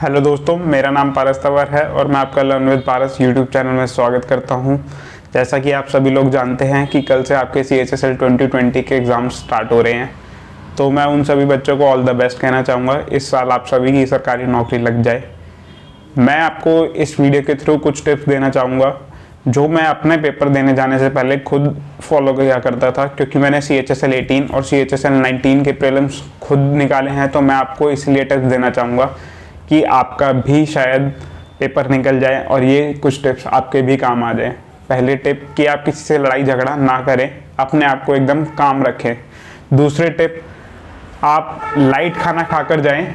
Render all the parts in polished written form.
Hello दोस्तों, मेरा नाम पारस तंवर है और मैं आपका learn with Paras YouTube channel में स्वागत करता हूं। जैसा कि आप सभी लोग जानते हैं कि कल से आपके CHSL 2020 के एग्ज़ाम स्टार्ट हो रहे हैं, तो मैं उन सभी बच्चों को ऑल द बेस्ट कहना चाहूँगा। इस साल आप सभी की सरकारी नौकरी लग जाए। मैं आपको इस वीडियो के थ्रू कुछ टिप्स देना चाहूँगा जो मैं अपने पेपर देने जाने से पहले खुद फॉलो किया करता था, क्योंकि मैंने CHSL 18 और CHSL 19 के प्रीलिम्स खुद निकाले हैं। तो मैं आपको इसलिए टिप्स देना चाहूँगा कि आपका भी शायद पेपर निकल जाए और ये कुछ टिप्स आपके भी काम आ जाए। पहले टिप कि आप किसी से लड़ाई झगड़ा ना करें, अपने आप को एकदम काम रखें। दूसरे टिप, आप लाइट खाना खाकर जाएं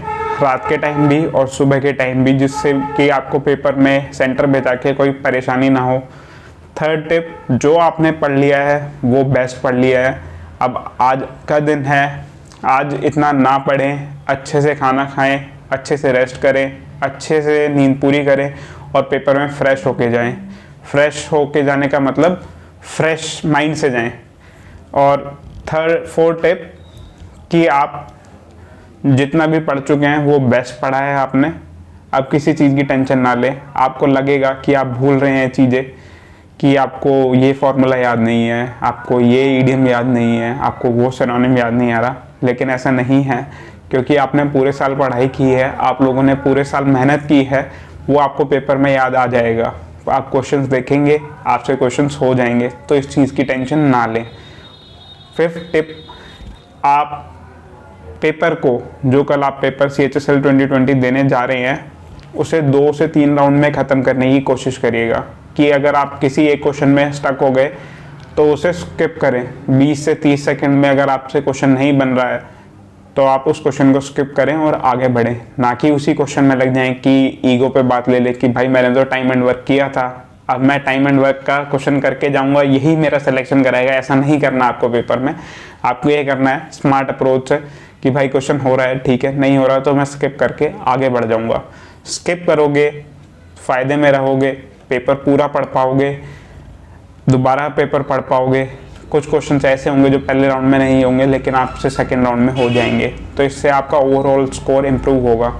रात के टाइम भी और सुबह के टाइम भी, जिससे कि आपको पेपर में सेंटर में जाके कोई परेशानी ना हो। थर्ड टिप, जो आपने पढ़ लिया है वो बेस्ट पढ़ लिया है। अब आज का दिन है, आज इतना ना पढ़ें, अच्छे से खाना खाएं, अच्छे से रेस्ट करें, अच्छे से नींद पूरी करें और पेपर में फ्रेश होके जाएं। फ्रेश होके जाने का मतलब फ्रेश माइंड से जाएं। और फोर्थ टिप कि आप जितना भी पढ़ चुके हैं वो बेस्ट पढ़ा है आपने। अब किसी चीज़ की टेंशन ना लें। आपको लगेगा कि आप भूल रहे हैं चीज़ें, कि आपको ये फॉर्मूला याद नहीं है, आपको ये ईडियम याद नहीं है, आपको वो सिनोनिम याद नहीं आ रहा, लेकिन ऐसा नहीं है, क्योंकि आपने पूरे साल पढ़ाई की है, आप लोगों ने पूरे साल मेहनत की है। वो आपको पेपर में याद आ जाएगा। आप क्वेश्चंस देखेंगे, आपसे क्वेश्चंस हो जाएंगे, तो इस चीज़ की टेंशन ना लें। फिफ्थ टिप, आप पेपर को, जो कल आप पेपर CHSL 2020 देने जा रहे हैं, उसे 2 से 3 राउंड में ख़त्म करने की कोशिश करिएगा। कि अगर आप किसी एक क्वेश्चन में स्टक हो गए तो उसे स्किप करें। 20 से 30 सेकंड में अगर आपसे क्वेश्चन नहीं बन रहा है तो आप उस क्वेश्चन को स्किप करें और आगे बढ़ें, ना कि उसी क्वेश्चन में लग जाएं कि ईगो पे बात ले ले कि भाई मैंने तो टाइम एंड वर्क किया था, अब मैं टाइम एंड वर्क का क्वेश्चन करके जाऊंगा, यही मेरा सिलेक्शन कराएगा। ऐसा नहीं करना आपको पेपर में। आपको ये करना है स्मार्ट अप्रोच से कि भाई क्वेश्चन हो रहा है, ठीक है, नहीं हो रहा तो मैं स्किप करके आगे बढ़ जाऊंगा। स्किप करोगे, फ़ायदे में रहोगे, पेपर पूरा पढ़ पाओगे, दोबारा पेपर पढ़ पाओगे। कुछ क्वेश्चंस ऐसे होंगे जो पहले राउंड में नहीं होंगे, लेकिन आपसे सेकंड राउंड में हो जाएंगे, तो इससे आपका ओवरऑल स्कोर इम्प्रूव होगा।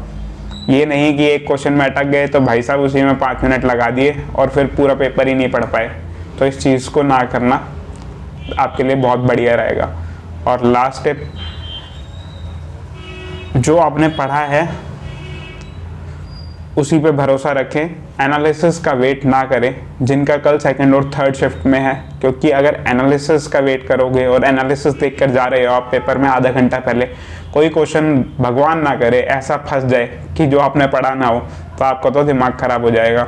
ये नहीं कि एक क्वेश्चन में अटक गए तो भाई साहब उसी में 5 मिनट लगा दिए और फिर पूरा पेपर ही नहीं पढ़ पाए। तो इस चीज़ को ना करना आपके लिए बहुत बढ़िया रहेगा। और लास्ट टिप, जो आपने पढ़ा है उसी पे भरोसा रखें, एनालिसिस का वेट ना करें, जिनका कल सेकंड और थर्ड शिफ्ट में है। क्योंकि अगर एनालिसिस का वेट करोगे और एनालिसिस देखकर जा रहे हो आप पेपर में आधा घंटा पहले, कोई क्वेश्चन भगवान ना करे ऐसा फंस जाए कि जो आपने पढ़ा ना हो, तो आपका तो दिमाग खराब हो जाएगा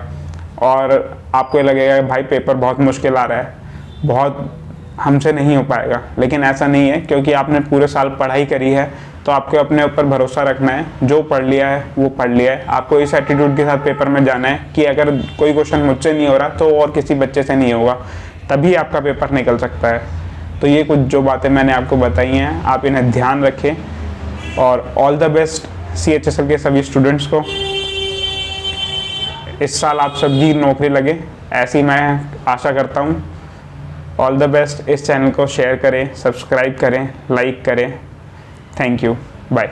और आपको लगेगा भाई पेपर बहुत मुश्किल आ रहा है, बहुत हमसे नहीं हो पाएगा। लेकिन ऐसा नहीं है, क्योंकि आपने पूरे साल पढ़ाई करी है, तो आपको अपने ऊपर भरोसा रखना है। जो पढ़ लिया है वो पढ़ लिया है। आपको इस एटीट्यूड के साथ पेपर में जाना है कि अगर कोई क्वेश्चन मुझसे नहीं हो रहा तो और किसी बच्चे से नहीं होगा, तभी आपका पेपर निकल सकता है। तो ये कुछ जो बातें मैंने आपको बताई हैं, आप इन्हें ध्यान रखें। और ऑल द बेस्ट CHSL के सभी स्टूडेंट्स को। इस साल आप सबकी नौकरी लगे, ऐसी मैं आशा करता हूँ। All the best. इस चैनल को शेयर करें, सब्सक्राइब करें, लाइक करें। Thank you, bye.